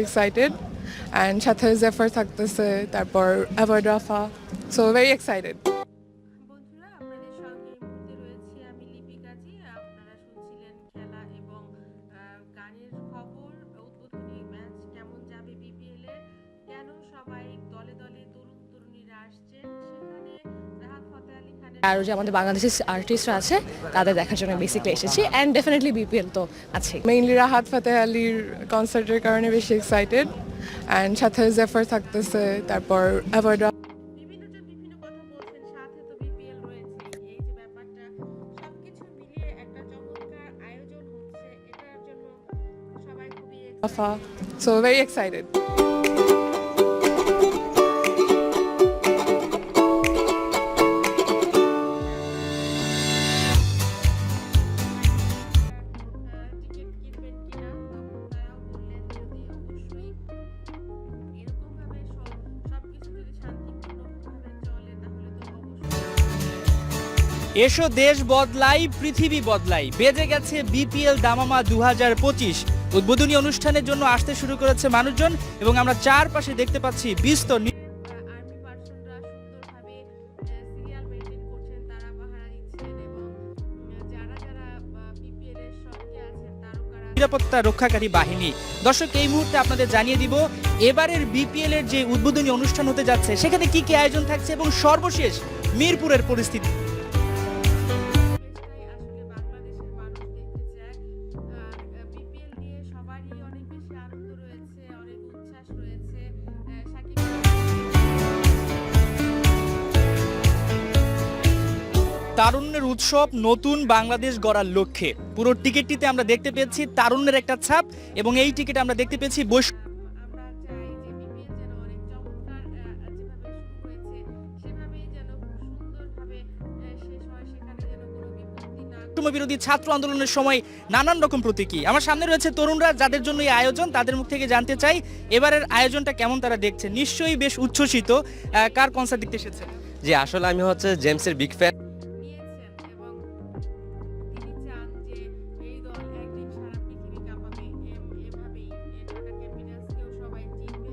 excited and সাথে জেফার থাকতেছে তারপর অ্যাভয়েড রাফা সো ভেরি এক্সাইটেড বন্ধুরা আপনাদের সঙ্গে এই মুহূর্তে রয়েছি আমি লিপিকা জি। আপনারা শুনছিলেন খেলা এবং গানের খবর, উদ্বোধনী ম্যাচ কেমন যাবে বিপিএল এর, কেন সবাই দলে দলে তরুণ তরুণীরা আসছেন, সেখানে রাহাত ফতেহ আলী খানের আর যে আমাদের বাংলাদেশের আর্টিস্টরা আছে তাদের দেখার জন্য বেসিক্যালি এসেছি অ্যান্ড ডেফিনেটলি বিপিএল তো আছে। মেইনলি রাহাত ফতেহ আলীর কনসার্টের কারণে বেশি এক্সাইটেড অ্যান্ড সাথে জেফার থাকতেছে তারপর অ্যাভয়েড বিভিন্ন জন বিভিন্ন কথা বলছেন, সাথে তো বিপিএল রয়েছে। এই যে ব্যাপারটা সবকিছু মিলিয়ে একটা চমৎকার আয়োজন হচ্ছে, এটার জন্য সবাই খুবই রাফা সো ভেরি এক্সাইটেড টিকিট কিনবেন কিনা, তখন তারাও বললেন যদি অবশ্যই এরকমভাবে সবকিছু যদি শান্তিপূর্ণভাবে চলে তাহলে তো অবশ্যই। এসো দেশ বদলাই পৃথিবী বদলাই, বেজে গেছে বিপিএল দামামা 2025। উদ্বোধনী অনুষ্ঠানের জন্য আসতে শুরু করেছে মানুষজন এবং আমরা চারপাশে দেখতে পাচ্ছি বিস্তর আর্মি পার্সনরা সুন্দরভাবে সিরিয়াল মেনটেন করছেন, তারা পাহারা দিচ্ছেন এবং যারা যারা বিপিএল এর সঙ্গে আছেন তারকারা নিরাপত্তা রক্ষাকারী বাহিনী। দর্শক, এই মুহূর্তে আপনাদের জানিয়ে দিব এবারের বিপিএল এর যে উদ্বোধনী অনুষ্ঠান হতে যাচ্ছে সেখানে কি কি আয়োজন থাকছে এবং সর্বশেষ মিরপুরের পরিস্থিতি। দেশটাই আসলে বাংলাদেশের মানুষ দেখতে চায়। বিপিএল নিয়ে সবারই অনেক বেশি আনন্দ রয়েছে, অনেক উচ্ছ্বাস রয়েছে। সাকিব তারুণ্যের উৎসব, নতুন বাংলাদেশ গড়ার লক্ষ্যে পুরো টিকিটটিতে আমরা দেখতে পেয়েছি তারুণ্যের একটা ছাপ এবং এই টিকিটে আমরা দেখতে পেয়েছি আমরা চাই যে বিপিএল যেন অনেক চমৎকার যেভাবে শুরু হয়েছে সেভাবেই যেন খুব সুন্দরভাবে শেষ হয়, সেখানে যেন কোনো বিপত্তি না বৈষম্য বিরোধী ছাত্র আন্দোলনের সময় নানান রকম প্রতীকী। আমার সামনে রয়েছে তরুণরা যাদের জন্য এই আয়োজন, তাদের মুখ থেকে জানতে চাই এবারের আয়োজনটা কেমন তারা দেখছে। নিশ্চয়ই বেশ উচ্ছ্বসিত। কার কনসার্ট দেখতে এসেছে? জি, আসলে আমি হচ্ছে জেমসের বিগ ফ্যান। নিয়েছেন এবং তিনি চান যে এই দল একদিন সারা পৃথিবী কাঁপাবে, এভাবেই ঢাকা ক্যাপিটালসকেও সবাই চিনবে।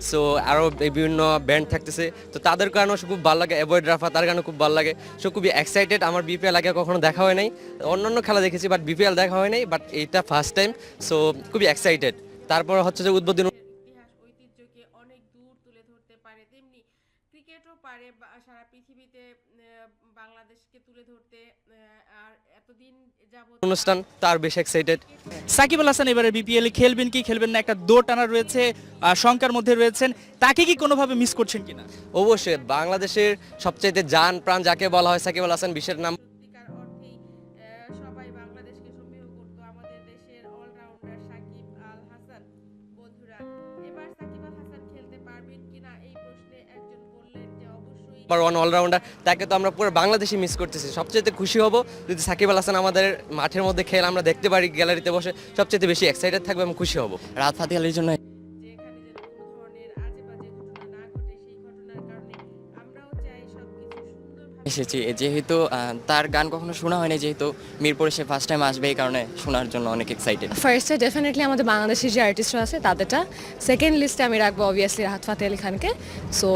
সো আরও বিভিন্ন ব্যান্ড থাকতেছে, তো তাদের গানও খুব ভালো লাগে। অ্যাভয়েড রাফা, তার গানও খুব ভালো লাগে। সো খুবই এক্সাইটেড। আমার বিপিএল আগে কখনো দেখা হয় নাই, অন্যান্য খেলা দেখেছি বাট বিপিএল দেখা হয় নাই, বাট এইটা ফার্স্ট টাইম। সো খুবই এক্সাইটেড। তারপর হচ্ছে যে উদ্বোধনী ইতিহাস ঐতিহ্যকে অনেক দূর তুলে ধরতে পারে, তেমনি ক্রিকেটও পারে সারা পৃথিবীতে বাংলাদেশকে তুলে ধরতে। আর এতদিন যাবত অনুষ্ঠান তার বেশ এক্সাইটেড। সাকিব আল হাসান এবারে বিপিএল খেলবেন কি খেলবেন না একটা দৌড় টানা রয়েছে, শঙ্কার মধ্যে রয়েছেন, তাকে কি কোনোভাবে মিস করছেন কিনা? অবশ্যই বাংলাদেশের সবচাইতে জান প্রাণ যাকে বলা হয় সাকিব আল হাসান, বিশ্বের নাম সত্যিকার অর্থেই সবাই বাংলাদেশকে সমীহ করতো আমাদের দেশের অলরাউন্ডার সাকিব আল হাসান। বন্ধুরা, এবার সাকিব আল হাসান খেলতে পারবেন কিনা এই প্রশ্নে একজন বললেন যে অবশ্যই নাম্বার ওয়ান অলরাউন্ডার, তাকে তো আমরা পুরো বাংলাদেশে মিস করতেছি। সবচেয়ে খুশি হব যদি সাকিব আল হাসান আমাদের মাঠের মধ্যে খেলে আমরা দেখতে পারি, গ্যালারিতে বসে সবচেয়ে বেশি এক্সাইটেড থাকবে এবং খুশি হব। রাহাত ফতেহ আলীর জন্য যে এখানে যেন কোনো ধরনের আজে বাজে ঘটনা না ঘটে, সেই ঘটনার কারণে আমরাও চাই সবকিছু সুন্দরভাবে এসেছি, যেহেতু তার গান কখনো শোনা হয়নি, যেহেতু মিরপুরে সে ফার্স্ট টাইম আসবে, এই কারণে শোনার জন্য অনেক এক্সাইটেড। ফার্স্টে ডেফিনেটলি আমাদের বাংলাদেশের যে আর্টিস্টরা আছে তাদেরটা, সেকেন্ড লিস্টে আমি রাখবো অবভিয়াসলি রাহাত ফতেহ আলী খানকে। সো